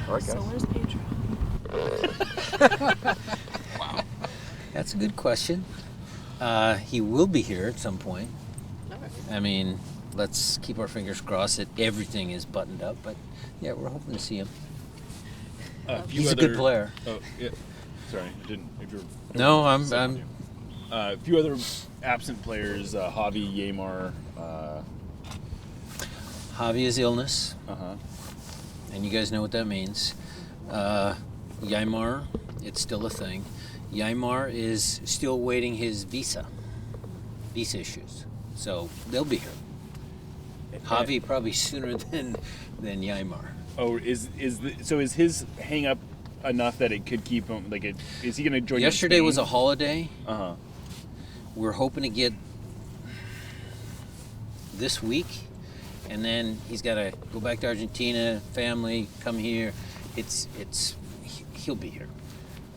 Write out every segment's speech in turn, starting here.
All right, guys. So where's Pedro? Wow. That's a good question. He will be here at some point. I mean, let's keep our fingers crossed that everything is buttoned up. But yeah, we're hoping to see him. He's a good player. Oh, yeah. Sorry, I didn't. If you're No, I'm. a few other absent players: Javi, Yamar. Javi is illness, Uh-huh. and you guys know what that means. Ymar, it's still a thing. Ymar is still waiting his visa issues, so they'll be here. Javi probably sooner than Ymar. Oh, is his hang up enough that it could keep him is he going to join? Yesterday was a holiday. Uh-huh. We're hoping to get this week, and then he's got to go back to Argentina, family, come here. He'll be here.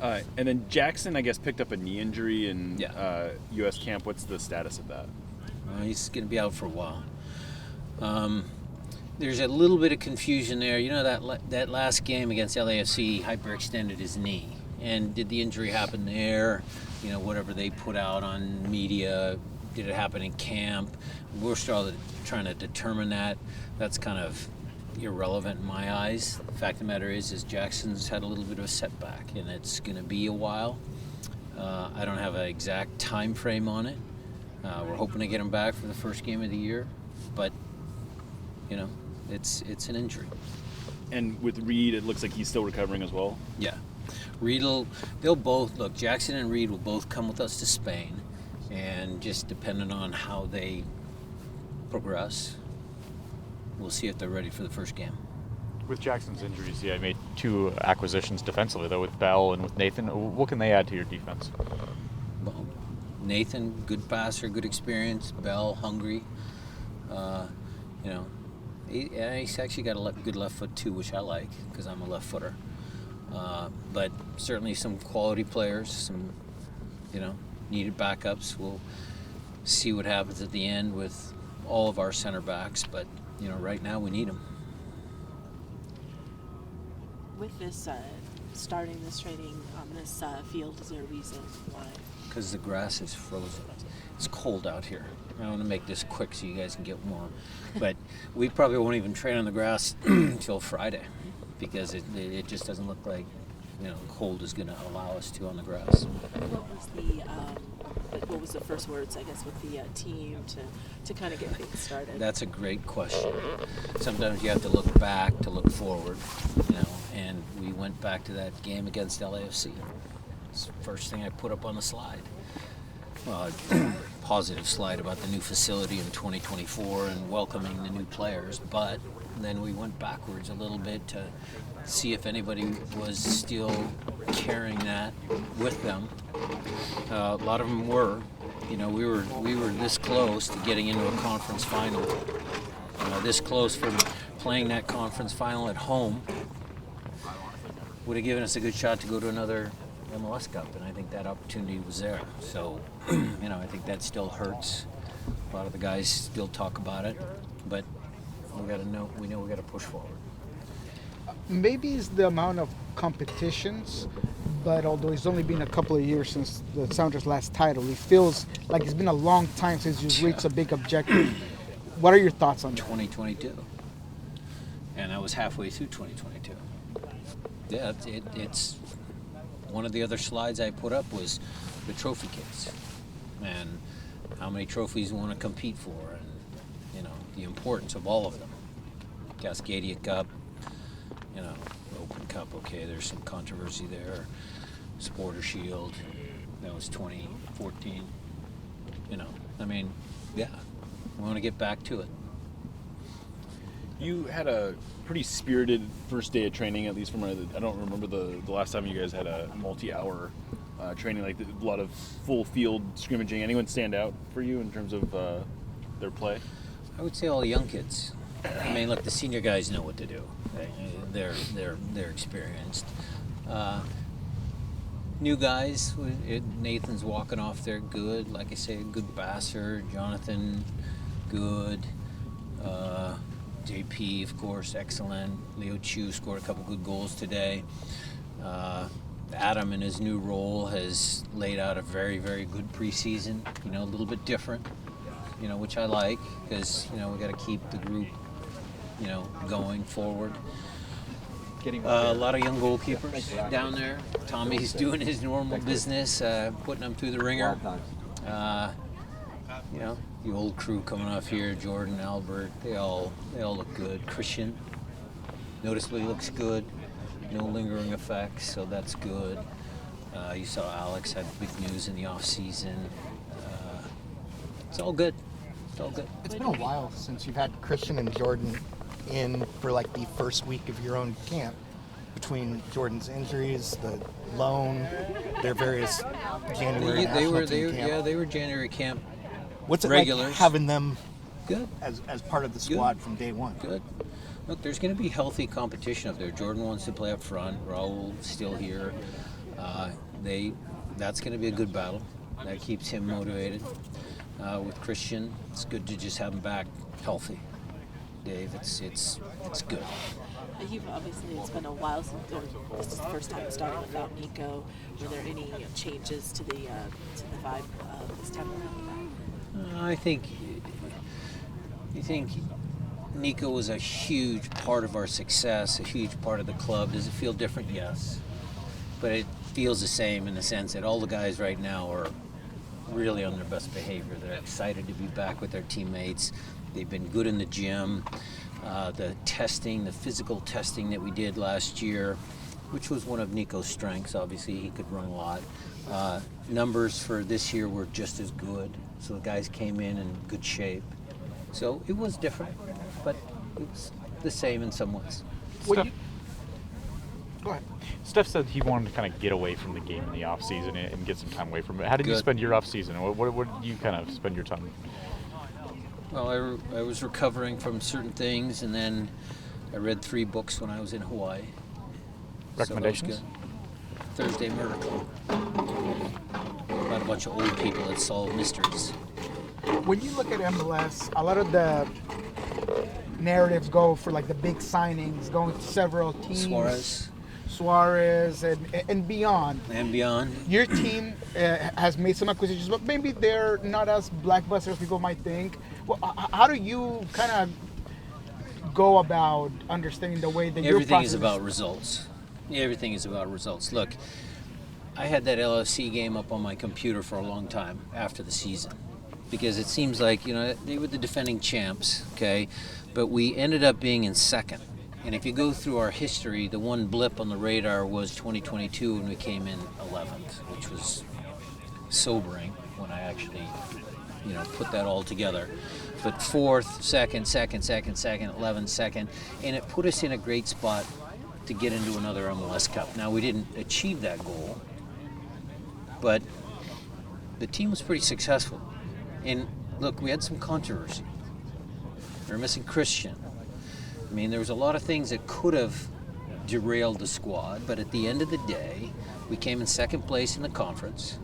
And then Jackson, I guess, picked up a knee injury in Yeah. U.S. camp. What's the status of that? He's going to be out for a while. There's a little bit of confusion there. You know, that last game against LAFC, hyperextended his knee. And did the injury happen there? You know, whatever they put out on media, did it happen in camp? We're still trying to determine that. That's kind of irrelevant in my eyes. The fact of the matter is Jackson's had a little bit of a setback, and it's going to be a while. I don't have an exact time frame on it. We're hoping to get him back for the first game of the year, but you know, it's an injury. And with Reed, it looks like he's still recovering as well. Yeah, they'll both look. Jackson and Reed will both come with us to Spain, and just depending on how they progress, we'll see if they're ready for the first game. With Jackson's injuries, he made 2 acquisitions defensively, though, with Bell and with Nathan. What can they add to your defense? Well, Nathan, good passer, good experience. Bell, hungry. You know, he's actually got a good left foot too, which I like because I'm a left footer. But certainly some quality players, some, you know, needed backups. We'll see what happens at the end with all of our center backs, but you know, right now we need them. With this starting this training on this field, is there a reason why? Because the grass is frozen. It's cold out here. I want to make this quick so you guys can get warm. But we probably won't even train on the grass until Friday because it just doesn't look like, you know, cold is going to allow us to on the grass. What was the first words, I guess, with the team to kind of get things started? That's a great question. Sometimes you have to look back to look forward, you know, and we went back to that game against LAFC. It's the first thing I put up on the slide. Well, positive slide about the new facility in 2024 and welcoming the new players, but then we went backwards a little bit to see if anybody was still carrying that with them. A lot of them were. You know, we were this close to getting into a conference final. This close from playing that conference final at home would have given us a good shot to go to another MLS Cup, and I think that opportunity was there. So, you know, I think that still hurts. A lot of the guys still talk about it, but we know we got to push forward. Maybe it's the amount of competitions, but although it's only been a couple of years since the Sounders' last title, it feels like it's been a long time since you've reached a big objective. What are your thoughts on that? 2022, and I was halfway through 2022. Yeah, it's one of the other slides I put up was the trophy case and how many trophies you want to compete for, and you know the importance of all of them. Cascadia Cup, you know, Open Cup. Okay, there's some controversy there. Supporter Shield, that was 2014. You know, I mean, yeah, we want to get back to it. You had a pretty spirited first day of training, at least from I don't remember the last time you guys had a multi-hour training, like a lot of full field scrimmaging. Anyone stand out for you in terms of their play? I would say all the young kids. I mean, look, the senior guys know what to do. They're experienced. New guys, Nathan's walking off there good. Like I say, good passer. Jonathan, good. JP, of course, excellent. Leo Chu scored a couple good goals today. Adam, in his new role, has laid out a very, very good preseason. A little bit different. Which I like because we got to keep the group, going forward. A lot of young goalkeepers down there. Tommy's doing his normal business, putting them through the ringer. The old crew coming off here, Jordan, Albert, they all look good. Christian noticeably looks good. No lingering effects, so that's good. You saw Alex had big news in the off season. It's all good. It's all good. It's been a while since you've had Christian and Jordan in for like the first week of your own camp. Between Jordan's injuries, the loan, their various January national team camp. They were January camp. What's it regulars. like having them Good. as part of the squad from day one? Good. Look, there's going to be healthy competition up there. Jordan wants to play up front. Raul's still here. That's going to be a good battle. That keeps him motivated. With Christian, it's good to just have him back healthy. Dave, it's good. It's been a while since this is the first time starting without Nico. Were there any changes to the vibe this time around? I think Nico was a huge part of our success, a huge part of the club. Does it feel different? Yes. But it feels the same in the sense that all the guys right now are really on their best behavior. They're excited to be back with their teammates. They've been good in the gym. The testing, the physical testing that we did last year, which was one of Nico's strengths. Obviously, he could run a lot. Numbers for this year were just as good. So the guys came in good shape. So it was different, but it was the same in some ways. Go ahead. Steph said he wanted to kind of get away from the game in the off season and get some time away from it. How did you spend your off season? What did you kind of spend your time? Well, I was recovering from certain things, and then I read 3 books when I was in Hawaii. Recommendations? So that was good. Thursday Murder Club. About a bunch of old people that solve mysteries. When you look at MLS, a lot of the narratives go for like the big signings, going to several teams. Suarez and beyond. And beyond. Your team has made some acquisitions, but maybe they're not as blockbuster as people might think. Well, how do you kind of go about understanding the way that everything is about results? Everything is about results. Look, I had that LFC game up on my computer for a long time after the season because it seems like they were the defending champs, okay, but we ended up being in second. And if you go through our history, the one blip on the radar was 2022 when we came in 11th, which was sobering when I actually, put that all together. But 4th, 2nd, 11th, 2nd, and it put us in a great spot to get into another MLS Cup. Now, we didn't achieve that goal, but the team was pretty successful. And look, we had some controversy. We were missing Christian. I mean, there was a lot of things that could have derailed the squad, but at the end of the day, we came in second place in the conference.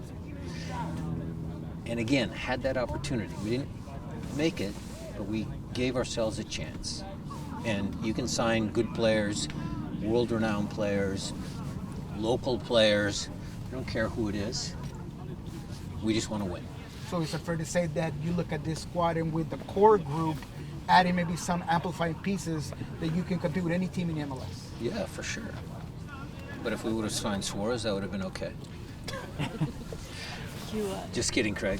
And again, had that opportunity. We didn't make it, but we gave ourselves a chance. And you can sign good players, world-renowned players, local players. I don't care who it is. We just want to win. So is it fair to say that you look at this squad and with the core group, adding maybe some amplifying pieces that you can compete with any team in the MLS? Yeah, for sure. But if we would have signed Suarez, that would have been okay. Just kidding, Craig.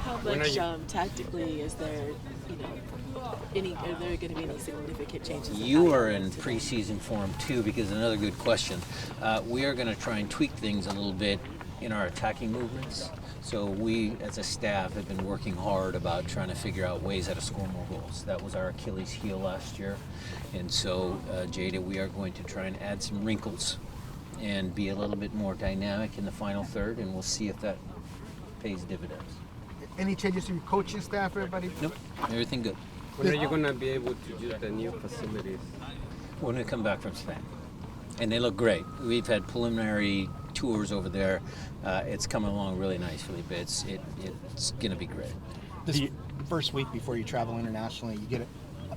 How much tactically is there, are there going to be any significant changes? You are in preseason form too, because another good question. We are going to try and tweak things a little bit in our attacking movements. So we, as a staff, have been working hard about trying to figure out ways how to score more goals. That was our Achilles heel last year. And so, Jada, we are going to try and add some wrinkles and be a little bit more dynamic in the final third, and we'll see if that pays dividends. Any changes to your coaching staff, everybody? Nope, everything good. When are you going to be able to use the new facilities? When we come back from Spain. And they look great. We've had preliminary tours over there. It's coming along really nicely, but it's going to be great. first week before you travel internationally, you get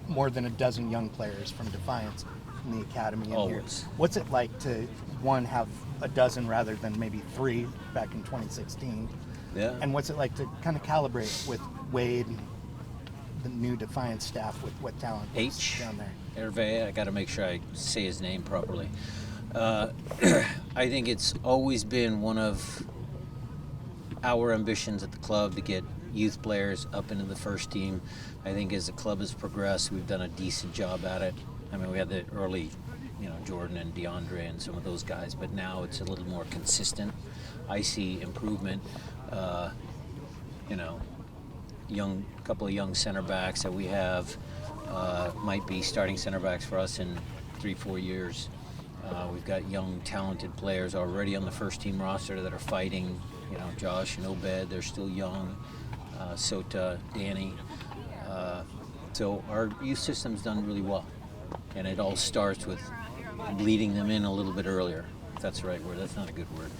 more than a dozen young players from Defiance in the academy in here. Always. What's it like to, one, have a dozen rather than maybe 3 back in 2016? Yeah. And what's it like to kind of calibrate with Wade and the new Defiance staff with what talent is down there? Hervé, I got to make sure I say his name properly. I think it's always been one of our ambitions at the club to get youth players up into the first team. I think as the club has progressed, we've done a decent job at it. I mean, we had the early, Jordan and DeAndre and some of those guys, but now it's a little more consistent. I see improvement. Couple of young center backs that we have might be starting center backs for us in 3-4 years. We've got young, talented players already on the first team roster that are fighting. Josh and Obed, they're still young. Sota, Danny. So our youth system's done really well. And it all starts with bleeding them in a little bit earlier. If that's the right word. That's not a good word.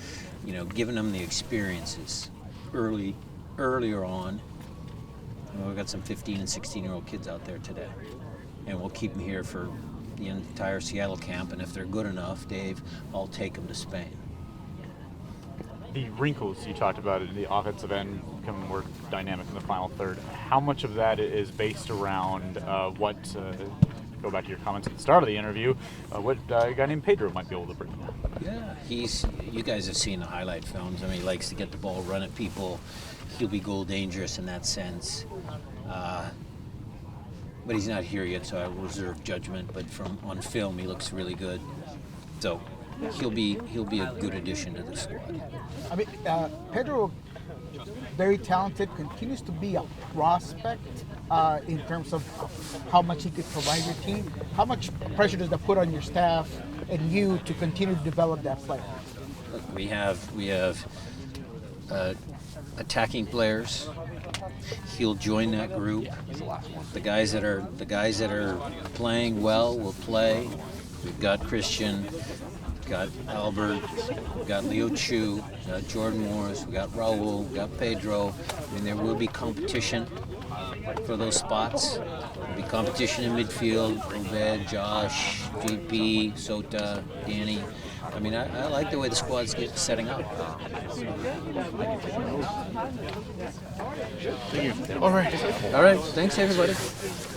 Giving them the experiences earlier on. We've got some 15 and 16-year-old kids out there today. And we'll keep them here for the entire Seattle camp. And if they're good enough, Dave, I'll take them to Spain. The wrinkles you talked about in the offensive end becoming more dynamic in the final third. How much of that is based around go back to your comments at the start of the interview, what a guy named Pedro might be able to bring? Yeah, you guys have seen the highlight films. I mean, he likes to get the ball, run at people. He'll be goal dangerous in that sense. But he's not here yet, so I reserve judgment. But on film, he looks really good. So he'll be a good addition to the squad. I mean, Pedro, very talented, continues to be a prospect in terms of how much he could provide your team. How much pressure does that put on your staff and you to continue to develop that player? Look, we have attacking players. He'll join that group. The guys that are playing well will play. We've got Christian. Got Albert, we've got Leo Chu, we've got Jordan Morris, we've got Raul, we've got Pedro. I mean, there will be competition for those spots. There'll be competition in midfield, Obed, Josh, GP, Sota, Danny. I mean, I like the way the squad's setting up. Thank you. All right. Thanks, everybody.